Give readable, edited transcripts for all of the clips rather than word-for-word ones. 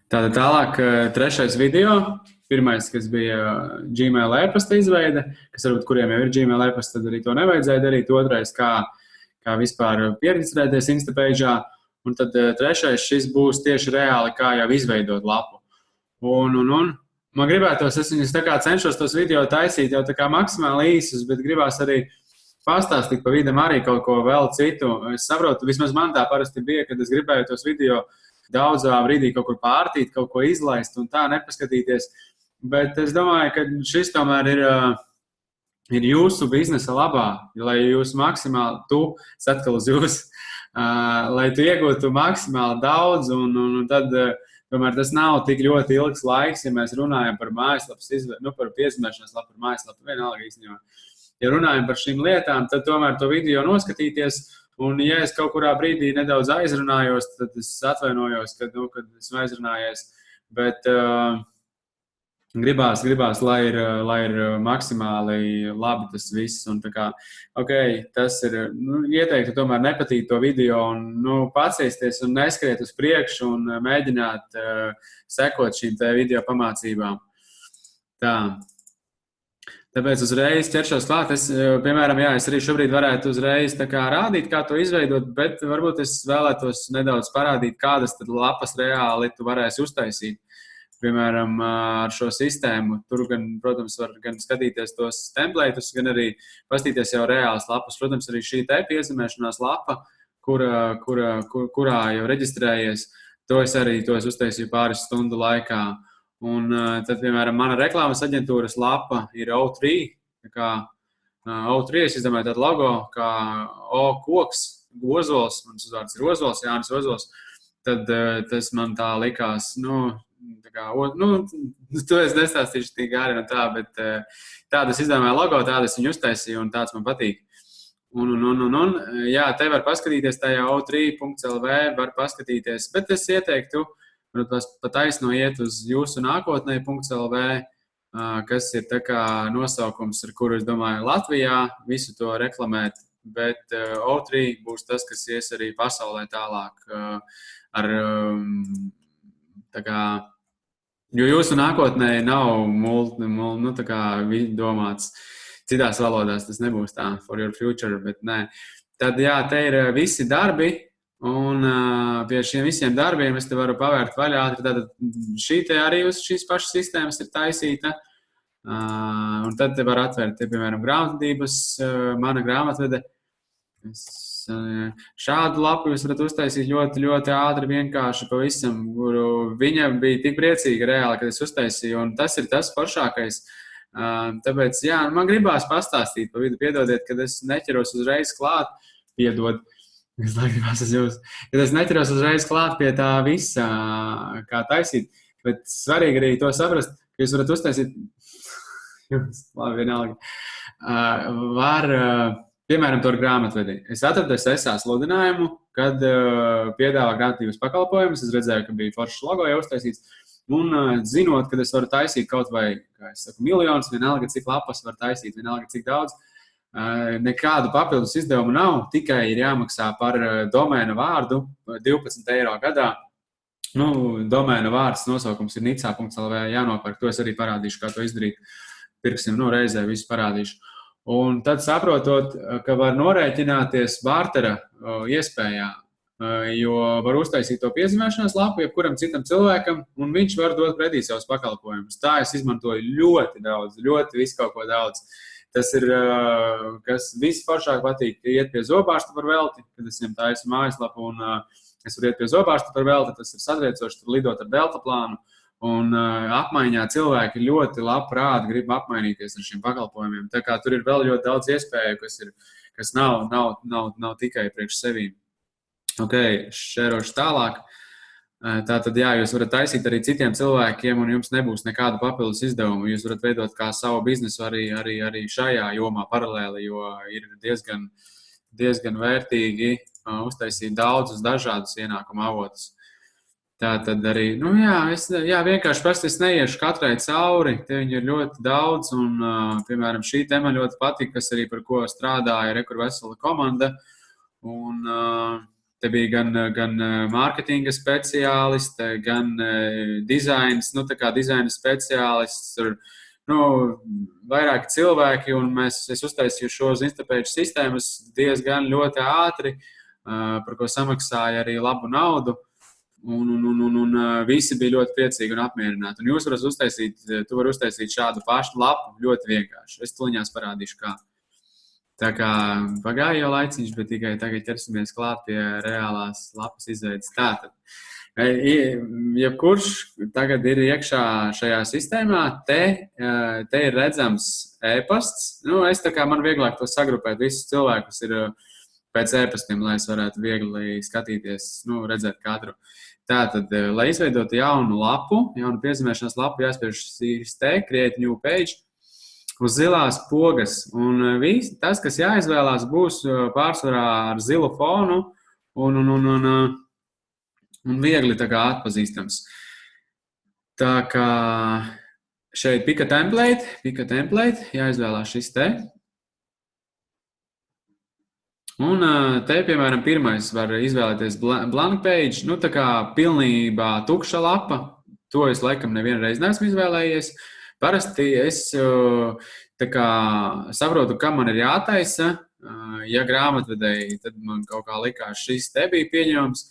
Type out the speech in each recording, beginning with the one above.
Tātad tālāk, trešais video. Pirmais, kas bija Gmail e-pasta izveide, kas varbūt kuriem jau ir Gmail e-pasta, tad arī to nevajadzēja darīt. Otrais, kā vispār pieregistrēties Instapage'ā. Un tad trešais, šis būs tieši reāli, kā jau izveidot lapu. Un man gribētos, es viņus tā kā cenšos tos video taisīt jau tā kā maksimāli īsus, bet gribās arī pastāstīt pa vidam arī kaut ko vēl citu. Es saprotu, vismaz man tā parasti bija, kad es gribēju tos video daudzā brīdī kaut kur pārtīt, kaut ko izlaist un tā nepaskatīties. Bet es domāju, ka šis tomēr ir jūsu biznesa labā, lai jūs maksimāli, es atkal uz jūs, lai tu iegūtu maksimāli daudz un tad, tomēr tas nav tik ļoti ilgs laiks, ja mēs runājam par mājaslapas izveidu, par piezemēšanas lapu, par mājaslapu, vienalga īstenībā. Ja runājam par šīm lietām, tad tomēr to video noskatīties. Un, ja es kaut kurā brīdī nedaudz aizrunājos, tad es atvainojos, kad esmu aizrunājies. Bet gribās, lai ir maksimāli labi tas viss. Un, kā, tas ir ieteikti tomēr nepatīt to video un paciesties un neskriet uz priekšu un mēģināt sekot šīm te video pamācībām. Tā. Tāpēc uzreiz ķeršos klāt. Piemēram, es arī šobrīd varētu uzreiz rādīt, kā to izveidot, bet varbūt es vēlētos nedaudz parādīt, kādas tad lapas reāli tu varēsi uztaisīt. Piemēram, ar šo sistēmu. Tur gan, protams, var gan skatīties tos templatus, gan arī pastīties jau reālas lapas. Protams, arī šī te piezemēšanās lapa, kurā jau reģistrējies, to es uztaisīju pāris stundu laikā. Un tad, piemēram, mana reklāmas aģentūras lapa ir O3. O3 es izdomāju tādu logo, kā O-koks, Ozols, mans uzvārds ir Ozols, Jānis Ozols. Tad tas man tā likās, to es nestāstīšu tik gari un tā, bet tādas izdomāju logo, tādas viņu uztaisīju un tāds man patīk. Te var paskatīties tajā o3.lv, var paskatīties, bet es ieteiktu, pat taisno iet uz jūsu nākotnē.lv, kas ir tā kā nosaukums, ar kuru, es domāju, Latvijā visu to reklamēt, bet O3 būs tas, kas ies arī pasaulē tālāk jo jūsu nākotnē nav domāts citās valodās, tas nebūs tā for your future, bet nē. Tad, te ir visi darbi. Un pie šiem visiem darbiem es te varu pavērt vaļā. Tad šī te arī uz šīs pašas sistēmas ir taisīta. Un tad te var atvērt, piemēram, grāmatvedības, mana grāmatvede. Šādu lapu jūs varat uztaisīt ļoti, ļoti ātri, vienkārši pavisam, kuru viņa bija tik priecīga reāli, kad es uztaisīju. Un tas ir tas foršākais. Tāpēc, man gribās pastāstīt pa vidu, piedodiet, kad es neķeros uzreiz klāt, piedod. Kad es neķeros uzreiz klāt pie tā visa, kā taisīt, bet svarīgi arī to saprast, ka jūs varat uztaisīt, labi, vienalga, piemēram, to ar grāmatvedi. Es atradu SSA sludinājumu, kad piedāvā grāmatvedības pakalpojumus, es redzēju, ka bija foršs logo jau uztaisīts, un zinot, kad es varu taisīt kaut vai, kā es saku, miljonus, vienalga, cik lapas var taisīt, vienalga, cik daudz, nekādu papildus izdevumu nav, tikai ir jāmaksā par domēna vārdu 12 eiro gadā. Domēna vārds nosaukums ir nica.lv, jānopērk, to es arī parādīšu, kā to izdarīt. Pirksim, reizē visu parādīšu. Un tad saprotot, ka var norēķināties bartera iespējā, jo var uztaisīt to piezemēšanās lapu jebkuram citam cilvēkam, un viņš var dot pretī savus pakalpojumus. Tā es izmantoju ļoti daudz, ļoti visu kaut ko daudz. Tas ir, kas visforšāk patīk, iet pie zobārsta par velti, kad es viņam taisu mājaslapu un es varu iet pie zobārsta par velti, tas ir sadriecoši, tur lidot ar deltaplānu un apmaiņā cilvēki ļoti labprāt grib apmainīties ar šiem pakalpojumiem. Tā kā tur ir vēl ļoti daudz iespēju, kas nav tikai priekš sevīm. Šērošu tālāk. Tātad, jūs varat taisīt arī citiem cilvēkiem un jums nebūs nekādu papildus izdevumu. Jūs varat veidot kā savu biznesu arī šajā jomā paralēli, jo ir diezgan vērtīgi uztaisīt daudzus dažādus ienākumu avotus. Tātad arī, vienkārši pēc es neiešu katrai cauri, te viņi ir ļoti daudz un, piemēram, šī tema ļoti patīk, kas arī par ko strādāja rekur vesela komanda un Te bija gan mārketinga speciāliste, gan dizains, nu, tā kā dizaina speciālists, tur, nu, vairāki cilvēki, un es uztaisīju šo uz Instapage sistēmas diezgan ļoti ātri, par ko samaksāja arī labu naudu, un visi bija ļoti priecīgi un apmierināti. Un jūs varat uztaisīt šādu pašu lapu ļoti vienkārši. Es tuliņās parādīšu, kā. Tā kā pagāja jau laiciņš, bet tikai tagad ķersimies klāt pie reālās lapas izveides. Tātad, jebkurš tagad ir iekšā šajā sistēmā, te ir redzams e-pasts. Nu, man vieglāk to sagrupēt visus cilvēkus ir pēc e-pastiem, lai es varētu viegli skatīties, nu, redzēt katru. Tātad, lai izveidotu jaunu piezīmēšanas lapu, jāspiež create new page. Uz zilās pogas, un tas, kas jāizvēlās, būs pārsvarā ar zilu fonu un viegli tā kā atpazīstams. Tā kā šeit pika template, jāizvēlās šis te. Un te, piemēram, pirmais var izvēlēties blank page, nu tā kā pilnībā tukša lapa, to es laikam nevienu reizi neesmu izvēlējies. Parasti es saprotu, kam man ir jātaisa. Ja grāmatvedēji, tad man kaut kā likās šis te bija pieņemams.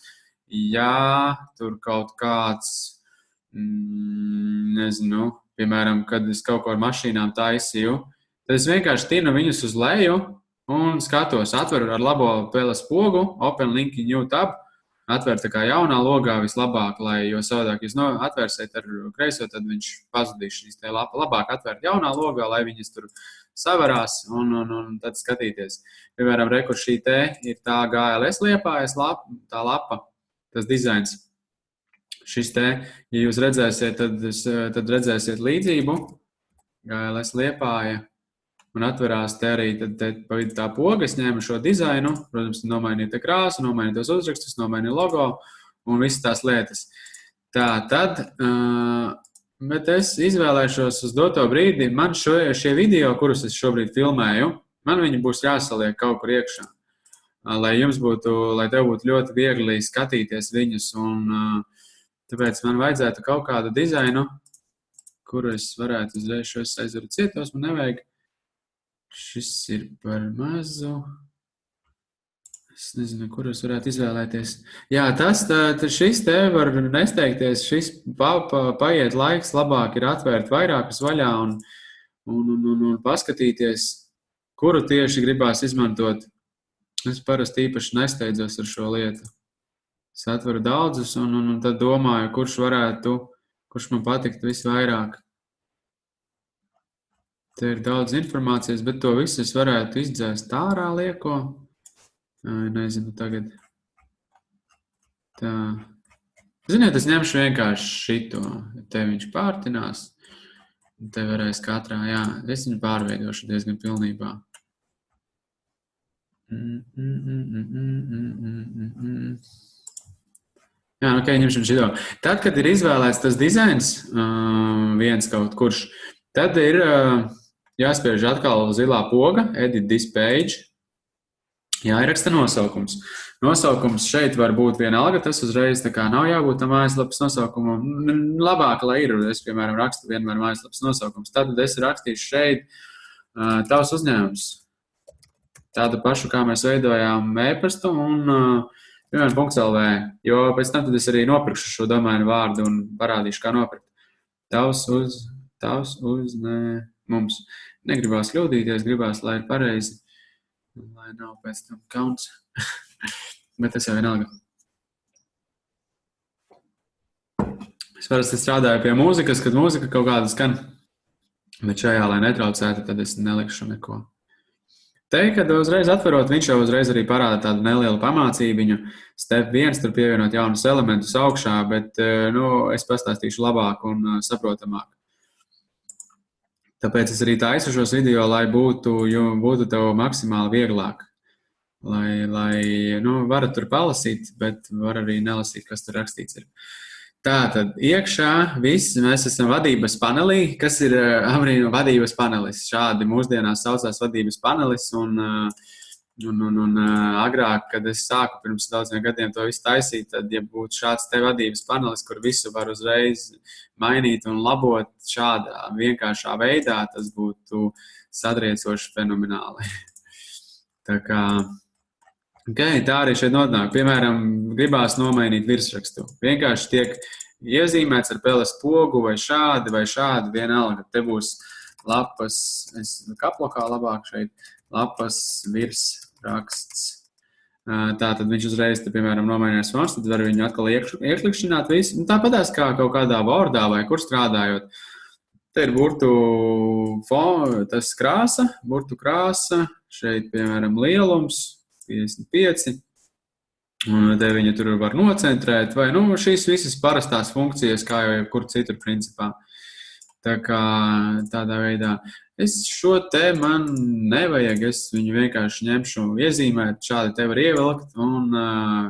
Ja tur kaut kāds, nezinu, piemēram, kad es kaut ko ar mašīnām taisīju, tad es vienkārši tinu viņus uz leju un skatos, atveru ar labo PLS pogu, open link in new tab. Atver tā kā jaunā logā vislabāk, jo savādāk jūs atvērsiet ar kreiso, tad viņš pazudīs šīs te lapa. Labāk atvērt jaunā logā, lai viņas tur savarās un tad skatīties. Piemēram, kur šī te ir tā GLS Liepājas lapa, tā lapa, tas dizains. Šis te, ja jūs redzēsiet, tad redzēsiet līdzību. GLS Liepāja. Un atverās te arī pa vidu tā poga, es ņēmu šo dizainu, protams, nomainīju te krāsu, nomainīju tos uzrakstus, nomainīju logo un visas tās lietas. Bet es izvēlēšos uz doto brīdi, man šie video, kurus es šobrīd filmēju, man viņi būs jāsaliek kaut kur iekšā, lai tev būtu ļoti viegli skatīties viņus, un tāpēc man vajadzētu kaut kādu dizainu, kuru es varētu uzreiz šos aizvaru cietos, man nevajag. Šis ir par mazu. Es nezinu, kurus varētu izvēlēties. Jā, šis te var nesteigties. Šis paiet laiks, labāk ir atvērt vairākas vaļā un paskatīties, kuru tieši gribās izmantot. Es parasti īpaši nesteidzos ar šo lietu. Es atveru daudzus un tad domāju, kurš man patikt visvairāk. Te ir daudz informācijas, bet to visu es varētu izdzēst ārā lieko. Nezinu tagad. Tā. Ziniet, es ņemšu vienkārši šito. Te viņš pārtinās. Te varēs katrā, jā. Es viņu pārveidošu diezgan pilnībā. Jā, ok, ņemšam šito. Tad, kad ir izvēlēts tas dizains, viens kaut kurš, tad ir jāspiež atkal zilā poga, edit this page, jāieraksta nosaukums. Nosaukums šeit var būt vienalga, tas uzreiz tā kā nav jābūt tam mājaslapas nosaukumam. Labāk, lai ir, es, piemēram, rakstu vienmēr mājaslapas nosaukums. Tad es rakstīšu šeit tavs uzņēmums. Tādu pašu, kā mēs veidojām e-pastu un, piemēram, .lv, jo pēc tam tad es arī nopirkšu šo domēnu vārdu un parādīšu, kā nopirkt. Tavs uzņēmums. Negribās kļūdīties, gribās, lai ir pareizi, lai nav pēc tam kauns. Bet tas jau vienalga. Es parasti strādāju pie mūzikas, kad mūzika kaut kāda skan. Bet šajā, lai netraucētu, tad es nelikšu neko. Te, kad uzreiz atverot, viņš jau uzreiz arī parāda tādu nelielu pamācībiņu. Step 1, tur pievienot jaunus elementus augšā, bet es pastāstīšu labāk un saprotamāk. Tāpēc es arī taisu šos video, lai būtu tev maksimāli vieglāk. Lai varat tur palasīt, bet var arī nelasīt, kas tur rakstīts ir. Tātad iekšā mēs esam vadības panelī. Kas ir vadības panelis? Šādi mūsdienās saucās vadības panelis. Un Un agrāk, kad es sāku pirms daudziem gadiem to visu taisīt, tad, ja būtu šāds te vadības panelis, kur visu var uzreiz mainīt un labot šādā vienkāršā veidā, tas būtu satriecoši fenomenāli. Tā kā, tā arī šeit nonāk. Piemēram, gribās nomainīt virsrakstu. Vienkārši tiek iezīmēts ar peles pogu vai šādi vienalga. Te būs lapas, es kaplokā labāk šeit, lapas virsraksts. Tātad viņš uzreiz, piemēram, nomainījās fonts, tad var viņu atkal ieklikšķināt visu. Tāpatās kā kaut kādā Wordā vai kur strādājot. Te ir burtu krāsa, šeit, piemēram, lielums, 55. Un te viņa tur var nocentrēt, vai šīs visas parastās funkcijas, kā jau jebkur citur principā. Tā kā tādā veidā. Šo te man nevajag, es viņu vienkārši ņemšu, iezīmēt, šādi te var ievilkt un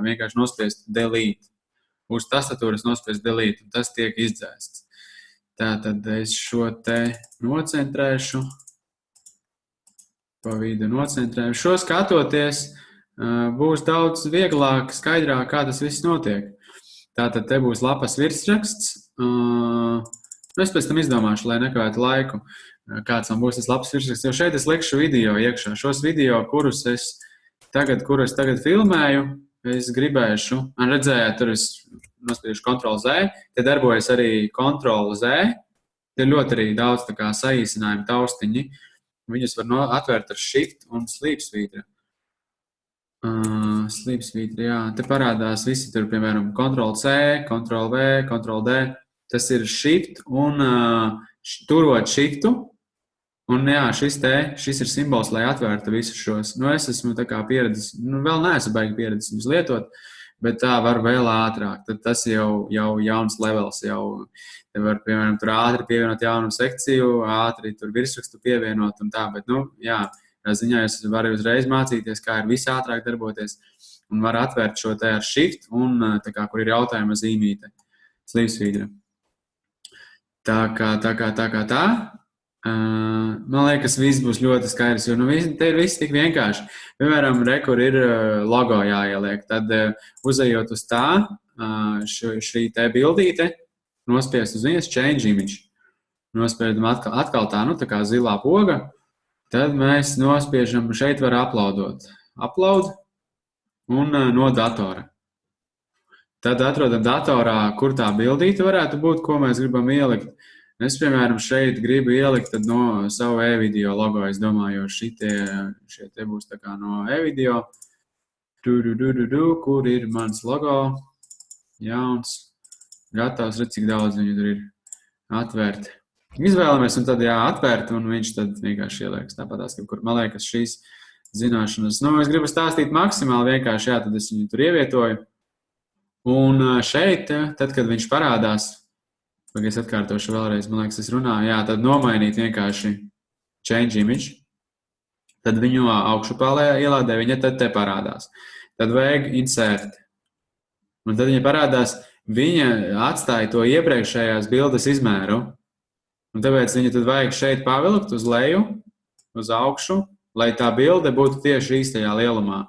vienkārši nospiest delete. Uz tastatūras nospiest delete, un tas tiek izdzēsts. Tātad es šo te nocentrēšu, pa vidu nocentrēšu. Šo skatoties, būs daudz vieglāk, skaidrāk, kā tas viss notiek. Tātad te būs lapas virsraksts. Es pēc tam izdomāšu, lai nekavētu laiku, kāds man būs tas lapas virsraksts, jo šeit es likšu video iekšā. Šos video, kurus es tagad filmēju, es gribēšu, redzējāt, tur es nospiežu Ctrl+Z, te darbojas arī Ctrl+Z, te ļoti arī daudz tā kā saīsinājumu taustiņi, viņus var atvērt ar Shift un Sleepsvītra. Sleepsvītra, jā, te parādās visi tur, piemēram, Ctrl+C, Ctrl+V, Ctrl+D. Tas ir Shift un turot Shiftu. Un jā, šis ir simbols, lai atvērtu visus šos. Es esmu tā kā pieredzis, vēl neesmu baigi pieredzis viņus lietot, bet tā var vēl ātrāk. Tad tas jau jauns levels, te var, piemēram, tur ātri pievienot jaunu sekciju, ātri tur virsrakstu pievienot un tā, bet, jā, ziņā jūs varat uzreiz mācīties, kā ir visātrāk darboties un var atvērt šo te ar Shift un tā kā, kur ir jautājuma zīmīte, Sleepsvītra. Tā. Man liekas, viss būs ļoti skaidrs, jo te ir viss tik vienkārši. Piemēram, kur ir logo jāieliek, tad uzejot uz šī te bildīte, nospiest uz viņas change image. Nospiedam atkal tā kā zilā poga, tad mēs nospiežam, šeit var uploadot. Upload un no datora. Tad atrodam datorā, kur tā bildīte varētu būt, ko mēs gribam ielikt. Es, piemēram, šeit gribu ielikt no savu e-video logo. Es domāju, šie te būs tā kā no e-video. Kur ir mans logo? Jauns. Gatavs, redz, cik daudz viņu tur ir atvērt. Izvēlamies un tad atvērt, un viņš tad vienkārši ielieks. Tāpatās, ka kur man liekas šīs zināšanas. Es gribu stāstīt maksimāli vienkārši, tad es viņu tur ievietoju. Un šeit, tad, kad viņš parādās, vai es atkārtošu vēlreiz, man liekas, es runāju, tad nomainīt vienkārši change image, tad viņu augšupā ielādē, viņa tad te parādās. Tad vajag insert. Un tad viņa parādās, viņa atstāja to iepriekšējās bildes izmēru, un tāpēc viņa tad vajag šeit pavilkt uz leju, uz augšu, lai tā bilde būtu tieši īstajā lielumā.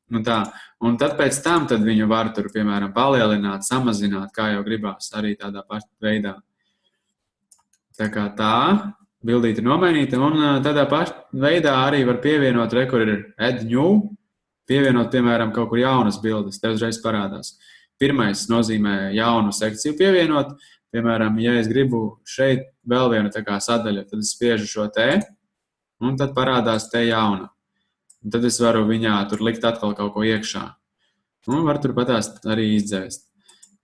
Un tad pēc tam tad viņu var tur, piemēram, palielināt, samazināt, kā jau gribās, arī tādā pašā veidā. Tā kā tā, bildīte nomainīta, un tādā pašā veidā arī var pievienot, kur ir add new, pievienot, piemēram, kaut kur jaunas bildes, te uzreiz parādās. Pirmais nozīmē jaunu sekciju pievienot, piemēram, ja es gribu šeit vēl vienu tā kā sadaļu, tad es spiežu šo te, un tad parādās te jauna. Un tad es varu viņā tur likt atkal kaut ko iekšā. Un var tur patās arī izdzēst.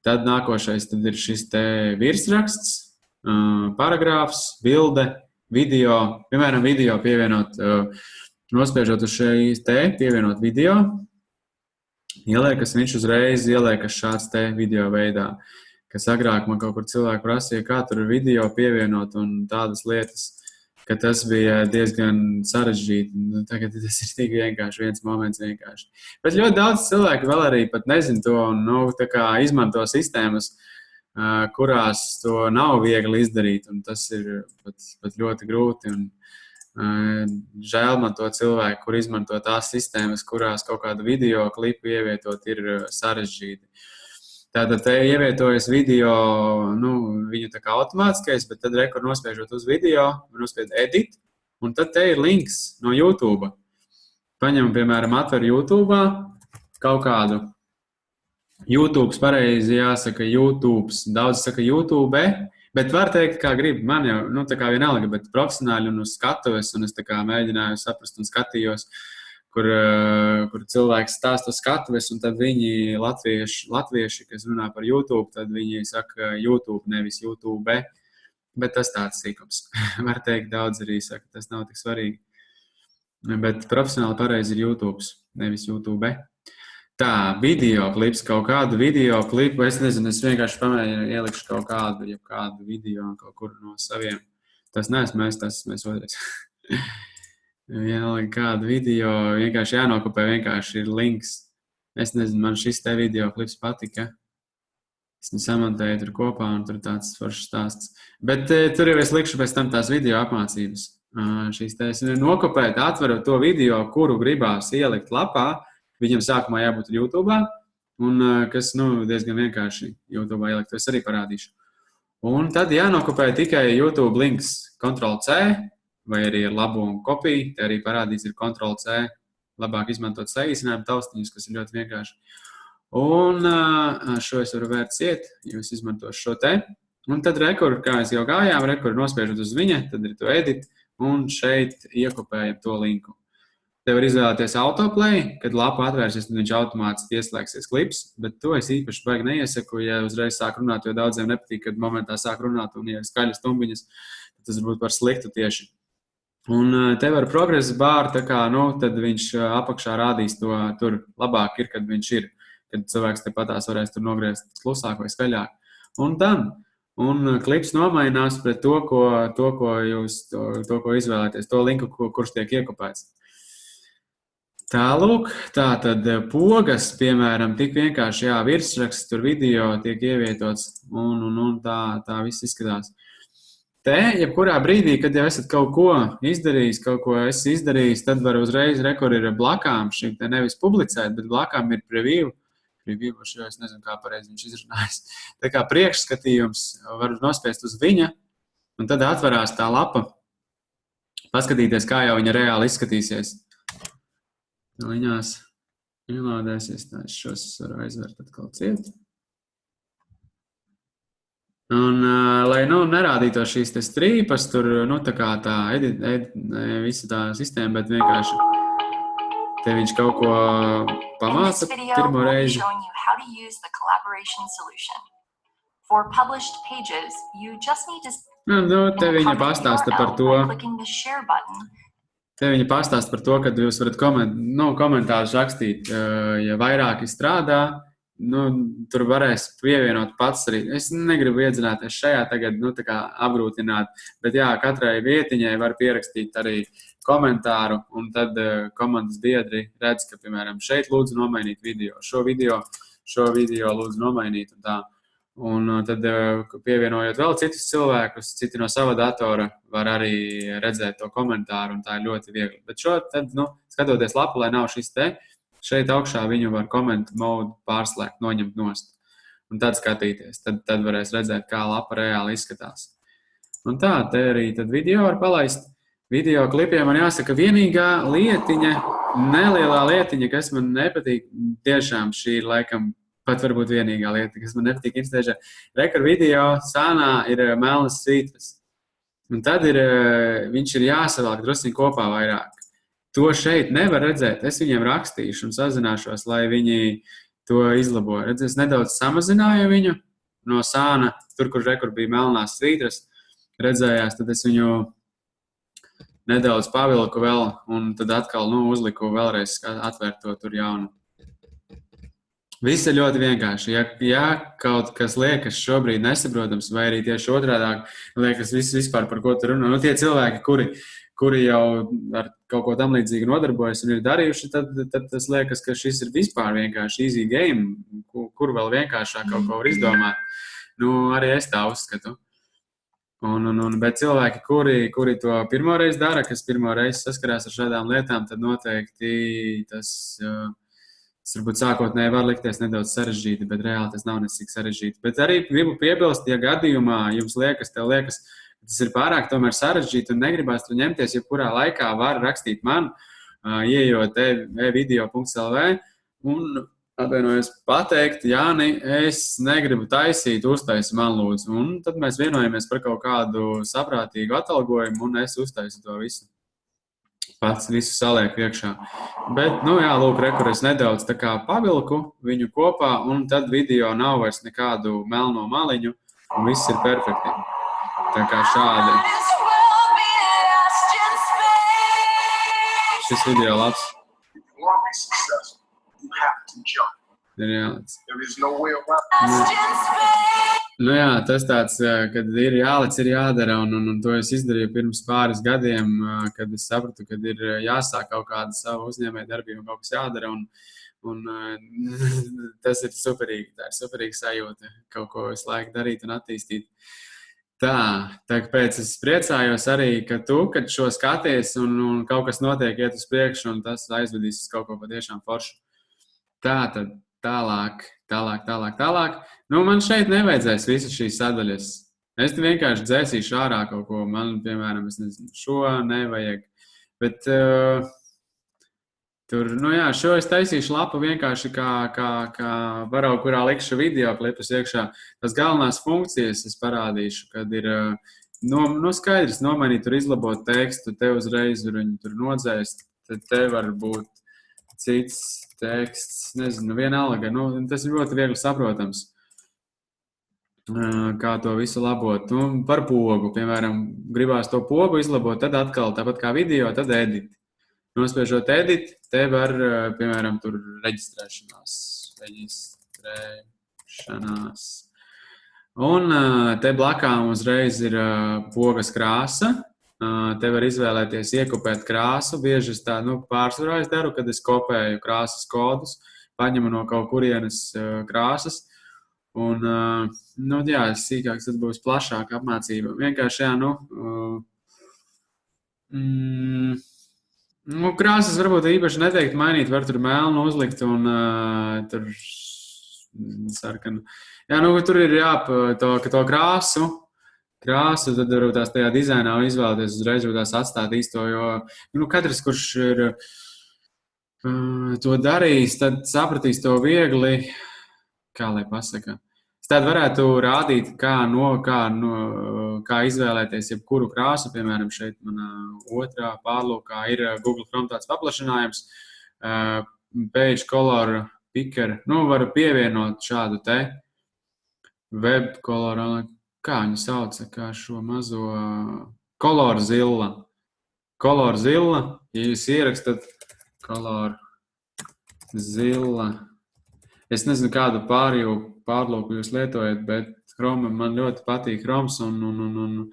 Tad nākošais tad ir šis te virsraksts, paragrāfs, bilde, video. Piemēram, video pievienot, nospiežot uz šeit te, pievienot video. Ieliekas viņš uzreiz, ieliekas šāds te video veidā. Kas agrāk man kaut kur cilvēki prasīja, kā tur video pievienot un tādas lietas. Ka tas bija diezgan sarežģīti. Tagad tas ir tik vienkārši, viens moments vienkārši. Bet ļoti daudz cilvēku vēl arī pat nezin to un tā kā izmanto sistēmas, kurās to nav viegli izdarīt, un tas ir pat ļoti grūti. Un Žēl man to cilvēku, kur izmanto tās sistēmas, kurās kaut kādu video klipu ievietot ir sarežģīti. Tātad te ievietojas video, viņu tā kā automātiskais, bet tad rekur nospiežot uz video, nospied edit, un tad te ir links no YouTube. Paņem, piemēram, atver YouTube kaut kādu. YouTube's pareizi jāsaka YouTube's, daudz saka YouTube, bet var teikt, kā grib. Man jau, tā kā vienalga, bet profesionāli un uz skatuves, un es tā kā mēģināju saprast un skatījos, kur cilvēks stāsta uz skatuves, un tad viņi latvieši, kas runā par YouTube, tad viņi saka YouTube, nevis YouTube, bet tas tāds sīkums. Var teikt, daudz arī saka, tas nav tik svarīgi. Bet profesionāli pareizi ir YouTube's, nevis YouTube. Tā, video klips, kaut kādu video klipu, es nezinu, es vienkārši pamēģinu ielikšu kaut kādu video kaut kur no saviem. Tas neesmu mēs, tas mēs otrais. Ielikt kādu video, vienkārši jānokopē, vienkārši ir links. Es nezinu, man šis te video klips patika. Es samantēju tur kopā un tur tāds foršs stāsts. Bet tur jau es likšu pēc tam tās video apmācības. Šīs te es nokopēt, atverot to video, kuru gribās ielikt lapā. Viņam sākumā jābūt YouTube, un kas diezgan vienkārši YouTube ielikt, to es arī parādīšu. Un tad jānokopē tikai YouTube links Ctrl+C, vai arī ar labu un kopiju, te arī parādīts ir Ctrl+C, labāk izmantot saīsinājumu taustiņus, kas ir ļoti vienkārši. Un šo es varu vērt ciet, jūs izmantošu šo te. Un tad rekur, kā es jau gājām, rekur nospiežot uz viņa, tad ir to edit, un šeit iekopējam to linku. Te var izvēlēties autoplay, kad lapa atvērsies, tad viņš automātiski ieslēgsies klips, bet to es īpaši baigi neiesaku, ja uzreiz sāk runāt, jo daudziem nepatīk, kad momentā sāk runāt un ja ir skaļas tumbiņas, tad tas varbūt par sliktu tieši. Un te var progresa bāru, tā kā, tad viņš apakšā rādīs to, tur labāk ir, kad viņš ir, kad cilvēks tepatās varēs tur nogriezt klusāk vai skaļāk. Un tam. Un klips nomainās pret to, ko izvēlēties, to linku, kurš tiek iekopēts. Tālūk, tā tad pogas, piemēram, tik vienkārši, virsraksts tur video tiek ievietots un tā viss izskatās. Te, jebkurā brīdī, kad jau esat kaut ko izdarījis, tad var uzreiz rekur ir blakām šim te nevis publicēt, bet blakām ir preview, jo es nezinu, kā pareizi viņš izrunājas. Tā kā priekšskatījums var nospiest uz viņa, un tad atverās tā lapa, paskatīties, kā jau viņa reāli izskatīsies. Viņās ielādēsies, tā es šos varu aizvērt atkal ciet. Un, lai nerādītos šīs te strīpas, tur, tā kā tā visa tā sistēma, bet vienkārši te viņš kaut ko pamāca pirmo reizi. Te viņa pastāsta par to. Te viņa pastāsta par to, ka jūs varat komentārus rakstīt, ja vairāki strādā, tur varēs pievienot pats arī. Es negribu iedzināties šajā tagad, tā kā apgrūtināt, bet katrai vietiņai var pierakstīt arī komentāru, un tad komandas biedri redz, ka, piemēram, šeit lūdzu nomainīt video, šo video lūdzu nomainīt un tā. Un tad, pievienojot vēl citus cilvēkus, citi no sava datora var arī redzēt to komentāru, un tā ir ļoti viegli. Bet šo tad, skatoties lapu, lai nav šis te, šeit augšā viņu var komentu modu pārslēgt, noņemt nost. Un tad skatīties, tad varēs redzēt, kā lapa reāli izskatās. Un tā, te arī tad video var palaist. Video klipiem man jāsaka vienīgā lietiņa, nelielā lietiņa, kas man nepatīk, tiešām šī ir laikam pat varbūt vienīgā lieta, kas man nepatīk Instagram. Rekar video sānā ir melnas svītras. Un tad viņš ir jāsavalk drusciņ kopā vairāk. To šeit nevar redzēt. Es viņiem rakstīšu un sazināšos, lai viņi to izlabo. Redz, es nedaudz samazināju viņu no sāna, tur, kur rekur bija melnās svītras, redzējās, tad es viņu nedaudz pavilku vēl, un tad atkal uzliku vēlreiz atvērt to tur jaunu. Viss ir ļoti vienkārši. Ja kaut kas liekas šobrīd nesaprotams, vai arī tieši otrādāk liekas vispār par ko tu runā, tie cilvēki, kuri jau ar kaut ko tam līdzīgi nodarbojas un ir darījuši, tad tas liekas, ka šis ir vispār vienkārši easy game, kur vēl vienkāršāk kaut ko var izdomāt. Arī es tā uzskatu. Bet cilvēki, kuri to pirmoreiz dara, kas pirmoreiz saskarās ar šādām lietām, tad noteikti tas varbūt sākotnēji var likties nedaudz sarežģīti, bet reāli tas nav nesik sarežģīti. Bet arī gribu piebilst, ja gadījumā jums tev liekas, ka tas ir pārāk tomēr sarežģīti un negribās tur ņemties, jebkurā laikā var rakstīt man, ieejot video.lv un atvainojos pateikt, Jāni, es negribu taisīt, uztaisi man lūdzu. Un tad mēs vienojamies par kaut kādu saprātīgu atalgojumu un es uztaisu to visu. Pats visu salieku iekšā. Bet, lūk, kur es nedaudz tā kā pavilku viņu kopā, un tad video nav vairs nekādu melno maliņu, un viss ir perfekti. Tā kā šādi. Šis video labs. Ir jālic. Tas tāds, kad ir jālic, ir jādara, un to es izdarīju pirms pāris gadiem, kad es sapratu, kad ir jāsāk kaut kāda sava uzņēmēja darbība, kaut kas jādara, un tas ir superīgi, tā ir superīga sajūta, kaut ko visu laiku darīt un attīstīt. Tāpēc es priecājos arī, ka tu, kad šo skaties un kaut kas notiek, iet uz priekšu, un tas aizvedīs uz kaut ko patiešām foršu. Tālāk. Man šeit nevajadzēs visas šīs sadaļas. Es vienkārši dzēsīšu ārā kaut ko. Man, piemēram, es nezinu, šo nevajag. Bet šo es taisīšu lapu vienkārši kā varau, kurā likšu video klipus iekšā. Tas galvenās funkcijas es parādīšu, kad ir skaidrs nomainīt, tur izlabot tekstu, te uzreiz viņu tur nodzēst, tad te var būt cits teksts, nezinu, vienalga. Tas ir ļoti viegli saprotams, kā to visu labot. Par pogu, piemēram, gribās to pogu izlabot, tad atkal, tāpat kā video, tad edit. Nospiežot edit, te var, piemēram, tur reģistrēšanās. Un te blakām uzreiz ir pogas krāsa. Te var izvēlēties iekopēt krāsu. Bieži es pārsvarā es daru, kad es kopēju krāsas kodus, paņemu no kaut kurienes krāsas. Un, sīkāks tad būs plašāka apmācība. Vienkārši, krāsas varbūt īpaši neteikt mainīt, var tur melnu uzlikt un tur sarkanu. Tur ir to krāsu, tad varbūt tās tajā dizainā izvēlēties uzreiz, varbūt tās atstāt īsto, jo katrs, kurš ir to darījis, tad sapratīs to viegli, kā lai pasaka. Tad varētu rādīt, kā izvēlēties jebkuru krāsu, piemēram, šeit manā otrā pārlūkā ir Google Chrome tāds paplašinājums, Page Color Picker, varu pievienot šādu te web color, kā viņu sauca, kā šo mazo Color Zilla. Color Zilla, ja jūs ierakstat Color Zilla. Es nezinu, kādu pārlūku jūs lietojat, bet Chrome man ļoti patīk Chromes un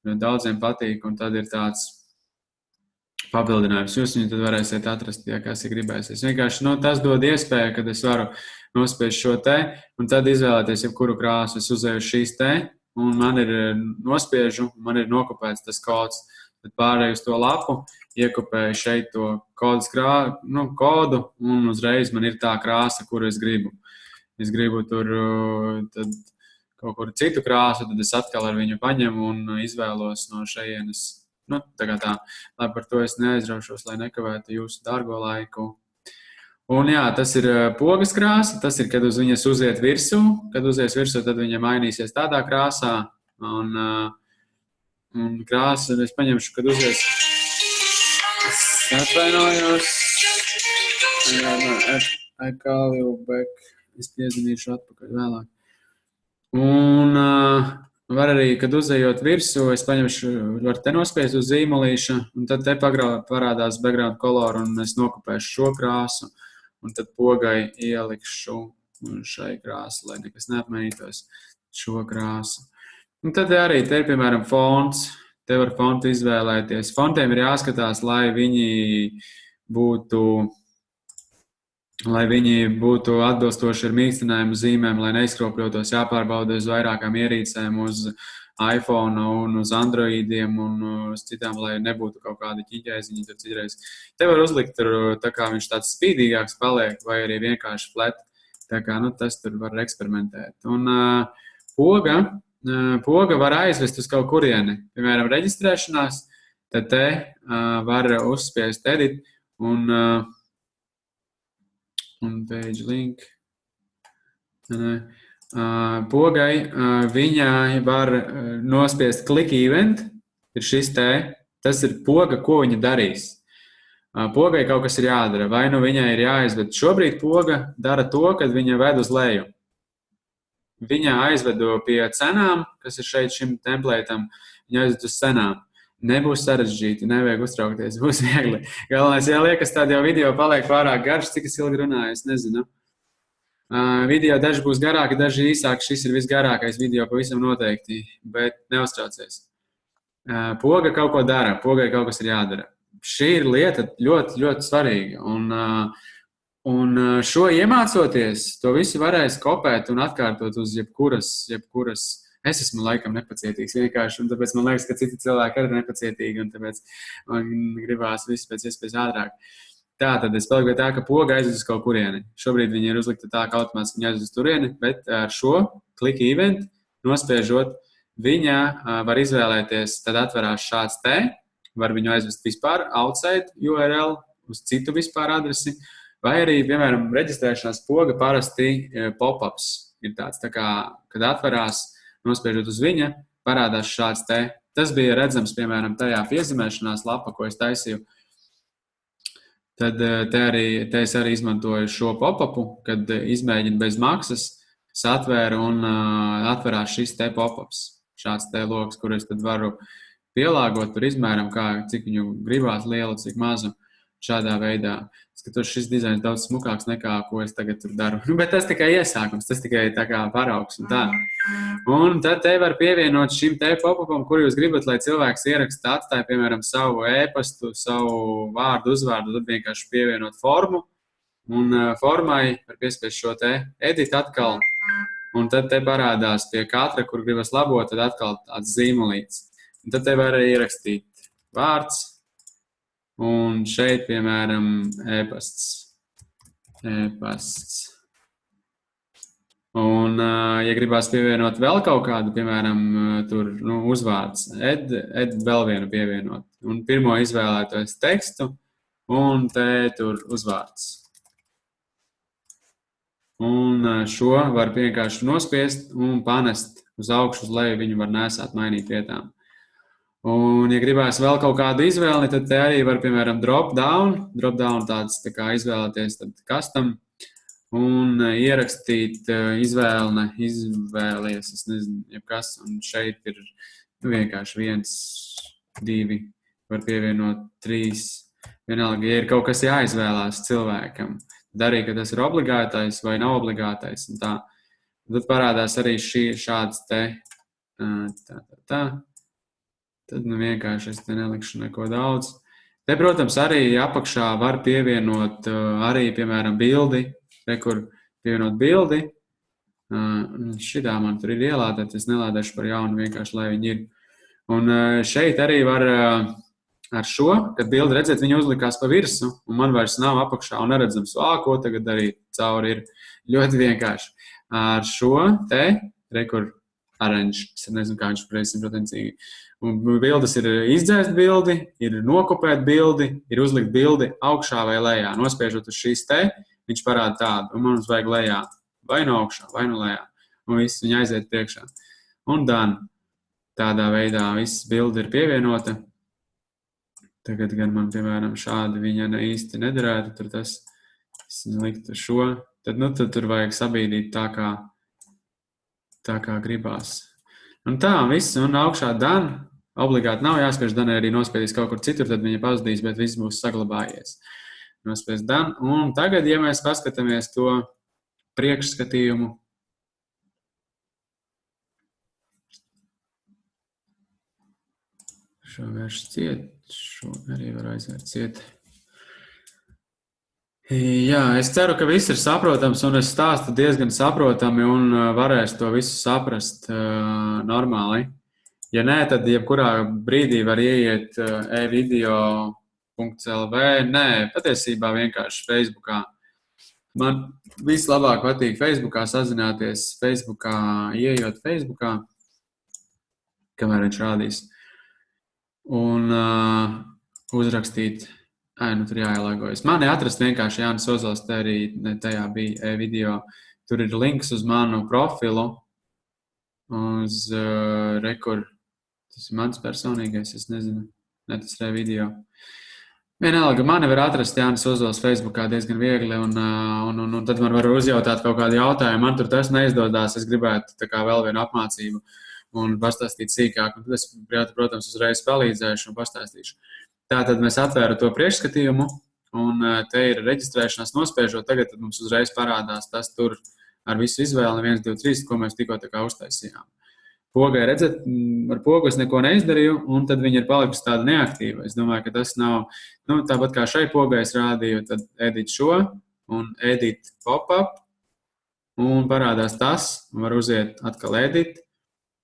daudziem patīk, un tad ir tāds papildinājums. Jūs viņu tad varēsiet atrast, ja kas ir gribēsies. Vienkārši, tas dod iespēju, kad es varu nospiest šo te, un tad izvēlēties jebkuru krāsu. Es uzēju šīs te, un man ir nospiežu, man ir nokopēts tas kods. Tad pārēju uz to lapu, iekopēju šeit to kodu, un uzreiz man ir tā krāsa, kuru es gribu. Es gribu tur tad kaut kur citu krāsu, tad es atkal ar viņu paņemu un izvēlos no šejienes. Tā. Lai par to es neaizraušos, lai nekavētu jūsu dārgo laiku. Un tas ir pogas krāsa, tas ir, kad uz viņas uziet virsū. Kad uzies virsū, tad viņa mainīsies tādā krāsā. Un krāsa, es paņemšu, kad uzies. Es atvainojos. I call you back. Es piezinīšu atpakaļ vēlāk. Un var arī, kad uzejot virsū, es paņemšu, var te nospiest uz zīmolīša, un tad te parādās background color, un es nokopēšu šo krāsu, un tad pogai ielikšu šai krāsu, lai nekas neapmainītos šo krāsu. Un tad arī te ir, piemēram, fonts. Te var fontu izvēlēties. Fontiem ir jāskatās, lai viņi būtu atbilstoši ar mīkstinājumu zīmēm, lai neizkropļotos, jāpārbauda uz vairākām ierīcēm, uz iPhone un uz Androidiem un uz citām, lai nebūtu kaut kādi ķiķēziņi, tad citreiz. Te var uzlikt tur, tā kā viņš tāds spīdīgāks paliek, vai arī vienkārši flat. Tā kā, tas tur var eksperimentēt. Un poga var aizvest uz kaut kurieni. Piemēram, reģistrēšanās, tad te var uzspiest edit un page link. Pogai viņai var nospiest click event, ir šis te, tas ir poga, ko viņa darīs. Pogai kaut kas ir jādara, vai nu viņai ir jāaizved. Šobrīd poga dara to, kad viņa ved uz leju. Viņa aizvedu pie cenām, kas ir šeit šim templētam, viņa aizved uz cenām. Nebūs sarežģīti, nevajag uztraukties, būs viegli. Galvenais, ja liekas, tādi jau video paliek pārāk garš, cik es ilgi runāju, es nezinu. Video daži būs garāki, daži īsāki, šis ir visgarākais video pavisam noteikti, bet neuztraucies. Poga kaut ko dara, pogai kaut kas ir jādara. Šī ir lieta ļoti, ļoti svarīga, un šo iemācoties, to visu varēs kopēt un atkārtot uz jebkuras. Es esmu laikam nepacietīgs vienkārši, un tāpēc man liekas, ka citi cilvēki arī ir nepacietīgi, un tāpēc man gribās visu pēc iespējas ātrāk. Tā, tad es paliku pie tā, ka poga aizved uz kaut kurieni. Šobrīd viņi ir uzlikta tā, ka automātiski viņa aizved uz turieni, bet ar šo click event nospiežot, viņa var izvēlēties, tad atverās šāds te, var viņu aizvest vispār outside URL uz citu vispār adresi, vai arī, piemēram, reģistrēšanās poga parasti pop-ups ir tāds, tā kā, kad atverās, nospiežot uz viņa, parādās šāds te. Tas bija redzams, piemēram, tajā piezīmēšanās lapa, ko es taisīju. Tad te es arī izmantoju šo pop-upu, kad izmēģinu bez maksas, satvēru un atverās šis te pop-ups. Šāds te loks, kur es tad varu pielāgot par izmēram, cik viņu gribās lielu, cik mazu, šādā veidā. Skatos, šis dizains daudz smukāks nekā, ko es tagad tur daru. Bet tas tikai iesākums, tas tikai tā kā paraugs un tā. Un tad te var pievienot šim te pop-upam, kur jūs gribat, lai cilvēks ieraksta, atstāja, piemēram, savu e-pastu, savu vārdu, uzvārdu, tad vienkārši pievienot formu. Un formai var piespiest šo te edit atkal. Un tad te parādās pie katra, kur gribas labot, tad atkal tāds zīmolīts. Un tad te var ierakstīt vārds, un šeit, piemēram, e-pasts. Un, ja gribās pievienot vēl kaut kādu, piemēram, tur uzvārds, ed vēl vienu pievienot. Un pirmo izvēlētos tekstu, un te tur uzvārds. Un šo var vienkārši nospiest un panest uz augšu, uz leju, viņu var nesāt, mainīt vietām. Un, ja gribās vēl kaut kādu izvēli, tad te arī var, piemēram, drop down tāds, tā kā izvēlēties tad custom, un ierakstīt izvēlies, es nezinu, jebkas, un šeit ir vienkārši 1, 2, var pievienot 3, vienalga, ja ir kaut kas jāizvēlās cilvēkam, tad arī, ka tas ir obligātais vai nav obligātais, un tā. Tad parādās arī šāds te, tā. Tad vienkārši es te nelikšu neko daudz. Te, protams, arī apakšā var pievienot arī, piemēram, bildi. Te, kur pievienot bildi. Šitā man tur ir ielādēt, es nelādēšu par jaunu vienkārši, lai viņi ir. Un šeit arī var ar šo, kad bildi redzēt, viņi uzlikās pa virsu, un man vairs nav apakšā un neredzams, ko tagad darīt cauri ir ļoti vienkārši. Ar šo te, kur orange, es nezinu, kā viņš pareizi simtprocentīgi. Un bildes ir izdzēst bildi, ir nokopēt bildi, ir uzlikt bildi augšā vai lejā. Nospiežot uz šīs te, viņš parāda tādu, un mums vajag lejā, vai no augšā, vai no lejā. Un viss viņa aiziet priekšā. Un done. Tādā veidā viss bildi ir pievienota. Tagad gan man, piemēram, šādi viņa īsti nederētu, tur tas liktu šo. Tad, tad tur vajag sabīdīt tā kā gribās. Un tā, viss, un augšā done. Obligāti nav jāspiež done, arī nospiedīs kaut kur citur, tad viņa pazudīs, bet viss būs saglabājies. Nospiedīs done. Un tagad, ja mēs paskatāmies to priekšskatījumu, šo vērš ciet, šo arī var aizvērt ciet. Jā, es ceru, ka viss ir saprotams, un es stāstu diezgan saprotami, un varēs to visu saprast normāli. Ja nē, tad jebkurā brīdī var ieiet e-video.lv. Nē, patiesībā vienkārši Facebookā. Man vislabāk patīk Facebookā sazināties, Facebookā, ieejot Facebookā, kamēr viņš rādīs, un uzrakstīt, tur jāielāgojas. Mani atrast vienkārši Jānis Ozols, te arī tajā bija e-video. Tur ir links uz manu profilu, uz rekur. Tas ir mans personīgais, es nezinu, ne tas ir video. Vienalga, mani var atrast Jānis Ozols Facebookā diezgan viegli, un tad man var uzjautāt kaut kādu jautājumu. Man tur tas neizdodas, es gribētu tā kā vēl vienu apmācību un pastāstīt sīkāk. Un tad es, protams, uzreiz palīdzēšu un pastāstīšu. Tātad mēs atvēru to priekšskatījumu, un te ir reģistrēšanās nospiežot. Tagad mums uzreiz parādās tas tur ar visu izvēli 1, 2, 3, ko mēs tikko tā kā uztaisījām. Pogai, redzat, ar pogu es neko neizdarīju, un tad viņa ir palikusi tāda neaktīva. Es domāju, ka tas nav, tāpat kā šai pogai es rādīju, tad edit šo un edit pop-up, un parādās tas, var uziet atkal edit,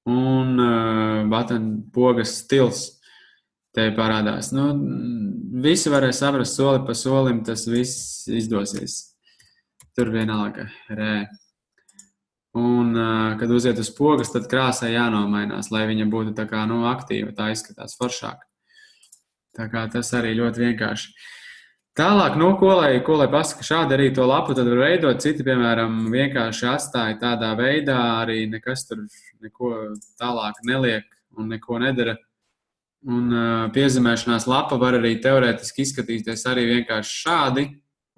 un button pogas stils te parādās. Visi varēs saprast soli pa solim, tas viss izdosies. Tur vienalga, Un, kad uziet uz pogas, tad krāsai jānomainās, lai viņa būtu tā kā, aktīva, tā izskatās foršāk. Tā kā tas arī ļoti vienkārši. Tālāk, ko lai pasaka, šādi arī to lapu tad var veidot. Citi, piemēram, vienkārši atstāja tādā veidā, arī nekas tur neko tālāk neliek un neko nedara. Un piezīmēšanās lapa var arī teorētiski izskatīties arī vienkārši šādi,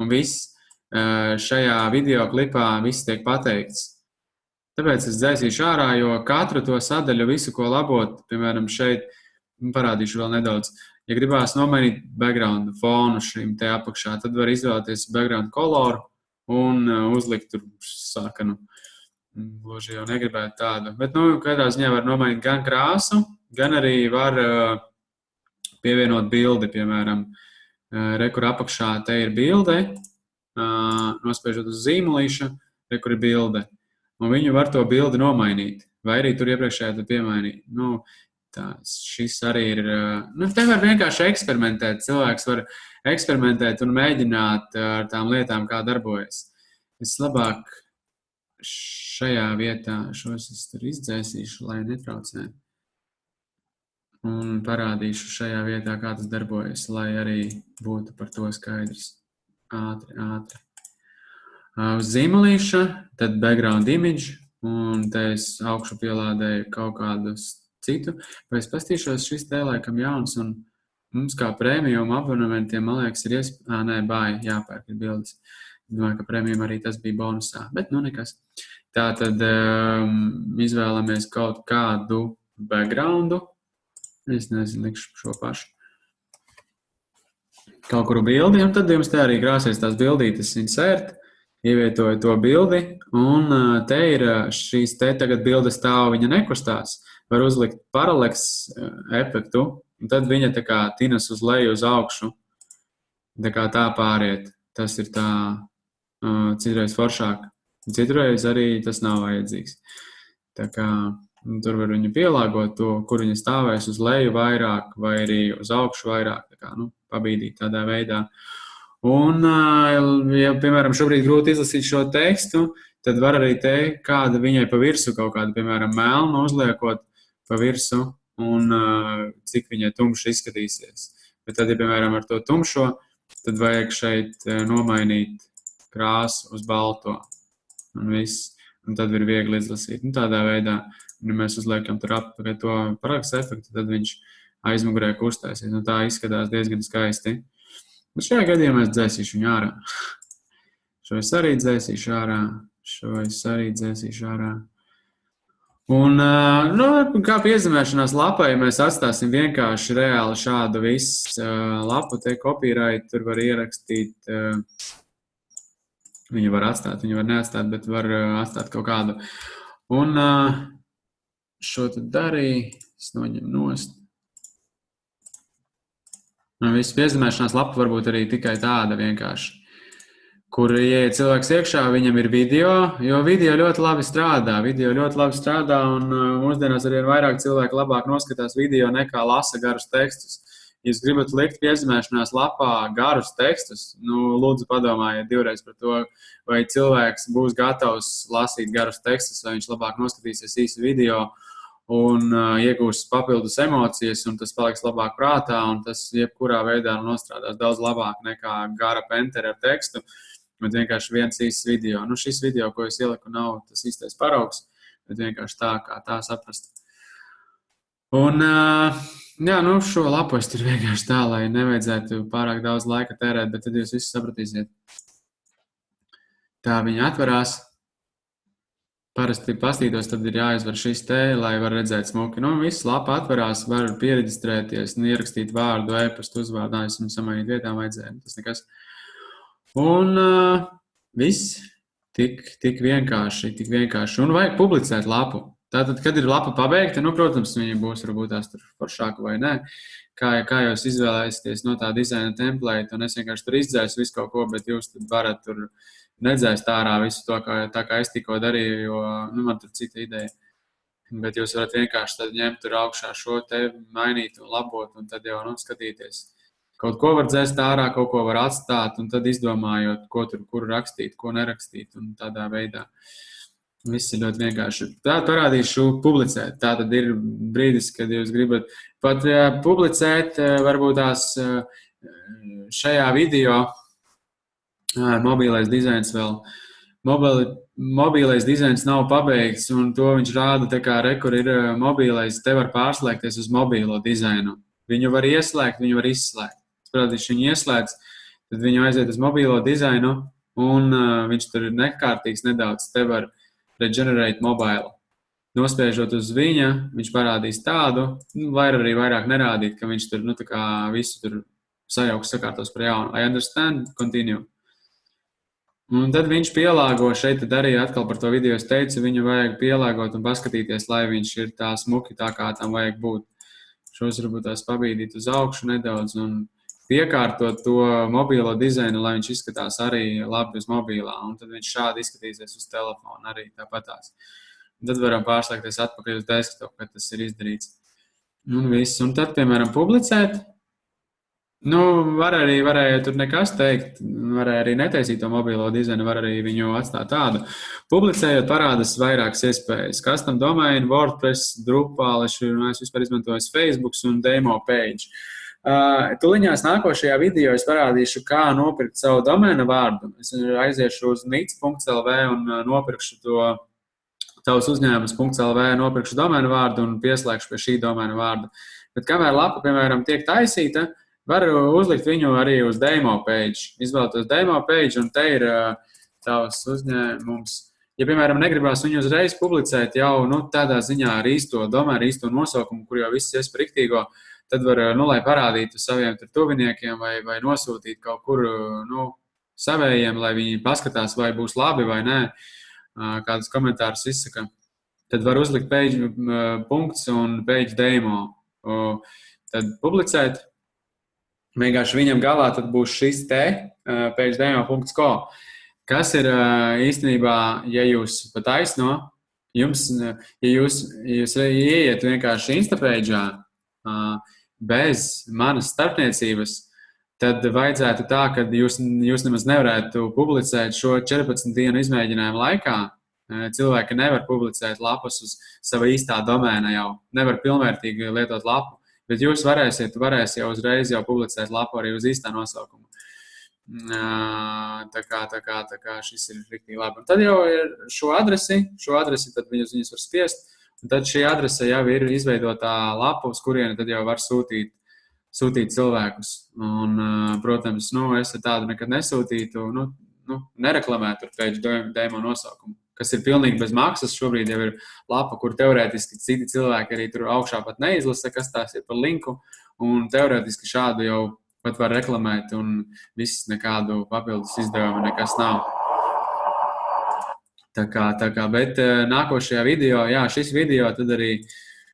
un viss šajā video klipā viss tiek pateikts. Tāpēc es dzēsīšu ārā, jo katru to sadaļu, visu, ko labot, piemēram, šeit, parādīšu vēl nedaudz. Ja gribās nomainīt background fonu šim te apakšā, tad var izvēlēties background koloru un uzlikt tur sarkanu. Gluži jau negribētu tādu. Bet, katrā ziņā var nomainīt gan krāsu, gan arī var pievienot bildi, piemēram. Rekur apakšā te ir bilde, nospiežot uz zīmolīša, rekur ir bilde. Un viņu var to bildi nomainīt, vai arī tur iepriekšējā tad piemainīt. Šis arī ir, te var vienkārši eksperimentēt, cilvēks var eksperimentēt un mēģināt ar tām lietām, kā darbojas. Es labāk šajā vietā šos es tur izdzēsīšu, lai netraucē. Un parādīšu šajā vietā, kā tas darbojas, lai arī būtu par to skaidrs. Ātri. Uz zīmolīša, tad background image, un te es augšu pielādēju kaut kādus citu. Vai es pastīšos, šis te laikam jauns, un mums kā premium abonementiem, man liekas, ir jāpērk ir bildes. Domāju, ka premium arī tas bija bonusā, bet nekas. Tātad izvēlamies kaut kādu backgroundu. Es nezinu, likšu šo pašu. Kaut kuru bildi, un tad jums te arī krāsies tās bildītes insert. Ievietoju to bildi, un te ir šīs te tagad bildes stāv, viņa nekustās. Var uzlikt paraleks efektu, un tad viņa tā kā tinas uz leju, uz augšu. Tā pāriet. Tas ir tā citreiz foršāk. Citreiz arī tas nav vajadzīgs. Tā kā tur var viņu pielāgot to, kur viņa stāvēs uz leju vairāk, vai arī uz augšu vairāk. Tā kā, pabīdīt tādā veidā. Un, ja, piemēram, šobrīd grūti izlasīt šo tekstu, tad var arī teikt, kāda viņai pa virsu kaut kādu, piemēram, melnu uzliekot pa virsu un cik viņai tumši izskatīsies. Bet tad, ja, piemēram, ar to tumšo, tad vajag šeit nomainīt krāsu uz balto un viss. Un tad ir viegli izlasīt. Tādā veidā, ja mēs uzliekam tur apakaļ to paraks efektu, tad viņš aizmugurē kustēsies. Tā izskatās diezgan skaisti. Bet šajā gadījumā es dzēsīšu viņu ārā. Šo es arī dzēsīšu ārā. Un, kā piezīmēšanās lapai, mēs atstāsim vienkārši reāli šādu visu lapu, te copyright, tur var ierakstīt, viņu var atstāt, viņu var neatstāt, bet var atstāt kaut kādu. Un šo tad darīju, es noņemu nost. Visu piezīmēšanās lapa varbūt arī tikai tāda vienkārši, kur ieiet cilvēks iekšā, viņam ir video, jo video ļoti labi strādā. Un mūsdienās arī vairāk cilvēki labāk noskatās video nekā lasa garus tekstus. Ja jūs gribat likt piezīmēšanās lapā garus tekstus, lūdzu padomājiet divreiz par to, vai cilvēks būs gatavs lasīt garus tekstus, vai viņš labāk noskatīsies īsu video un iegūs papildus emocijas, un tas paliks labāk prātā, un tas jebkurā veidā nostrādās daudz labāk nekā gara penteri ar tekstu. Bet vienkārši viens īsts video. Šis video, ko es ieliku, nav tas īstais paraugs, bet vienkārši tā, kā tā saprast. Un, šo lapu es tur vienkārši tā, lai nevajadzētu pārāk daudz laika tērēt, bet tad jūs visi sapratīsiet. Tā viņa atverās. Parasti pastītos, tad ir jāizver šis te, lai var redzēt smuki. Viss lapa atverās, var piereģistrēties, ierakstīt vārdu, e-pastu uzvārdā, es viņu samainīt vietām vajadzēja. Tas nekas. Un viss tik vienkārši. Un vajag publicēt lapu. Tātad, kad ir lapa pabeigta, protams, viņa būs varbūt tās tur foršāka vai nē. Kā jūs izvēlēsieties no tā dizaina template, un es vienkārši tur izdzēsu visu kaut ko, bet jūs tad varat tur nedzēst ārā visu to, tā kā es tikko darīju, jo man tur cita ideja. Bet jūs varat vienkārši tad ņemt tur augšā šo te mainīt un labot, un tad jau skatīties. Kaut ko var dzēst ārā, kaut ko var atstāt, un tad izdomājot, kur rakstīt, ko nerakstīt, un tādā veidā. Viss ir ļoti vienkārši. Tā parādīšu publicēt. Tā tad ir brīdis, kad jūs gribat pat publicēt, varbūt tās šajā video, mobilais dizains vēl. Mobilais dizains nav pabeigts, un to viņš rāda tā kā kur ir mobilais, te var pārslēgties uz mobilo dizainu. Viņu var ieslēgt, viņu var izslēgt. Protams, viņu ieslēdz, tad viņu aiziet uz mobilo dizainu, un viņš tur ir nekārtīgs nedaudz. Te var regenerate mobile. Nospiežot uz viņa, viņš parādīs tādu, vai arī vairāk nerādīt, ka viņš tur, tā kā visu tur sajauks, sakārtos par jaunu. I understand, continue. Un tad viņš pielāgo šeit, tad arī atkal par to video es teicu, viņu vajag pielāgot un paskatīties, lai viņš ir tā smuki, tā kā tam vajag būt. Šos varbūt tās pabīdīt uz augšu nedaudz un piekārtot to mobilo dizainu, lai viņš izskatās arī labi uz mobilā, un tad viņš šādi izskatīsies uz telefonu arī tāpatās. Tad varam pārslēgties atpakaļ uz desktop, kad tas ir izdarīts. Un viss. Un tad, piemēram, publicēt. Varēja tur nekas teikt, varēja arī netaisīt to mobilo dizainu, var arī viņu atstāt tādu. Publicējot parādas vairākas iespējas. Custom domain, WordPress, Drupal, es vispār izmantoju Facebook un demo page. Tuliņās nākošajā video es parādīšu, kā nopirkt savu domēna vārdu. Es aiziešu uz nits.lv un nopirkšu to tavs uzņēmums.lv, nopirkšu domēna vārdu un pieslēgšu pie šī domēna vārda. Bet kamēr lapa, piemēram, tiek taisīta, var uzlikt viņu arī uz demo page. Izvēlētos demo page, un te ir tavs uzņēmums. Ja, piemēram, negribās viņu uzreiz publicēt jau tādā ziņā ar īsto domēnu, īsto nosaukumu, kur jau viss ies par riktīgo, tad var, lai parādītu saviem tuviniekiem vai nosūtīt kaut kur savējiem, lai viņi paskatās, vai būs labi vai nē, kādus komentārus izsaka. Tad var uzlikt page punkts un page demo. Tad publicēt. Vienkārši viņam galā tad būs šis te page demo.co. Kas ir īstenībā, ja jūs pa taisno, ja jūs ieiet vienkārši Instapage'ā, bez manas starpniecības, tad vajadzētu tā, ka jūs nemaz nevarētu publicēt šo 14 dienu izmēģinājumu laikā. Cilvēki nevar publicēt lapas uz sava īstā domēna jau. Nevar pilnvērtīgi lietot lapu, bet jūs varēs jau uzreiz jau publicēt lapu arī uz īstā nosaukumu. Tā kā šis ir riktīgi labi. Un tad jau ir šo adresi tad viņus var spiest. Un tad šī adrese jau ir izveidotā lapa, uz kurieni tad jau var sūtīt cilvēkus. Un, protams, es tādu nekad nesūtītu, nereklamētu ar page demo nosaukumu, kas ir pilnīgi bez maksas. Šobrīd jau ir lapa, kur teorētiski citi cilvēki arī tur augšā pat neizlasa, kas tās ir par linku. Un teorētiski šādu jau pat var reklamēt, un viss nekādu papildus izdevumu nekas nav. Tā kā, bet nākošajā video, šis video tad arī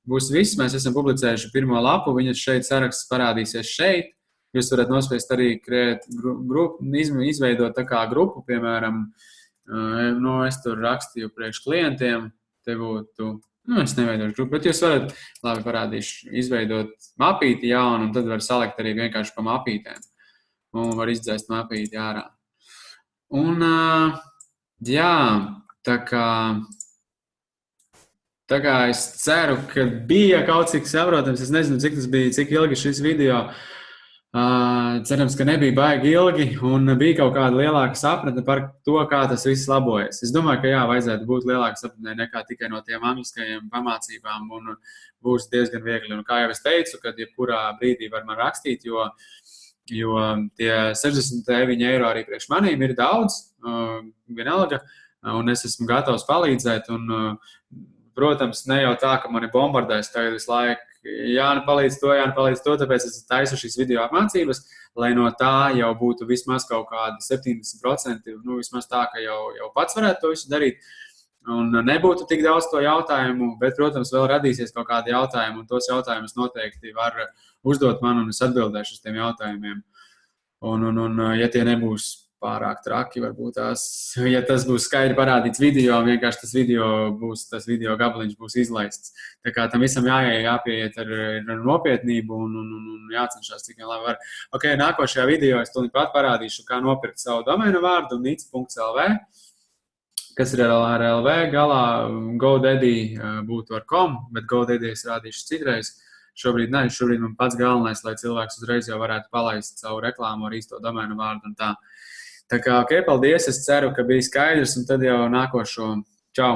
būs viss. Mēs esam publicējuši pirmo lapu, viņas šeit saraksts parādīsies šeit. Jūs varat nospiest arī izveidot tā kā grupu, piemēram, es tur rakstīju priekš klientiem, te būtu, es neveidošu grupu, bet jūs varat, labi parādīšu, izveidot mapīti jaunu, un tad var salikt arī vienkārši pa mapītēm. Un var izdzēst mapīti ārā. Un, jā, tā kā es ceru, ka bija kaut cik saprotams, es nezinu, cik tas bija, cik ilgi šis video. Cerams, ka nebija baigi ilgi un bija kaut kāda lielāka sapratne par to, kā tas viss labojas. Es domāju, ka jā, vajadzētu būt lielāka sapratnē nekā tikai no tiem angliskajiem pamācībām un būs diezgan viegli. Un kā jau es teicu, kad jebkurā brīdī var man rakstīt, jo tie 69 eiro arī priekš manīm ir daudz, vienalga, un es esmu gatavs palīdzēt. Un, protams, ne jau tā, ka mani bombardēs tagad visu laiku. Jāni palīdz to, tāpēc es taisu šīs video apmācības, lai no tā jau būtu vismaz kaut kādi 70%, vismaz tā, ka jau pats varētu to visu darīt. Un nebūtu tik daudz to jautājumu, bet, protams, vēl radīsies kaut kādi jautājumi, un tos jautājumus noteikti var uzdot man, un es atbildēšu uz tiem jautājumiem. Un ja tie nebūs pārāk traki, varbūt ja tas būs skaidri parādīts video, vienkārši tas video gabaliņš būs izlaists. Tā kā tam visam jāpieiet ar nopietnību un jācenšas, cik vien labi var. Ok, nākošajā video es tūlīt pat parādīšu, kā nopirkt savu domēnu vārdu nic.lv, kas ir ar LV galā. GoDaddy būtu ar com, bet GoDaddy es rādīšu citreiz. Šobrīd man pats galvenais, lai cilvēks uzreiz jau varētu palaist savu reklāmu ar īsto domēnu vārdu un tā. Tā kā, ok, paldies, es ceru, ka bija skaidrs, un tad jau nākošo. Čau!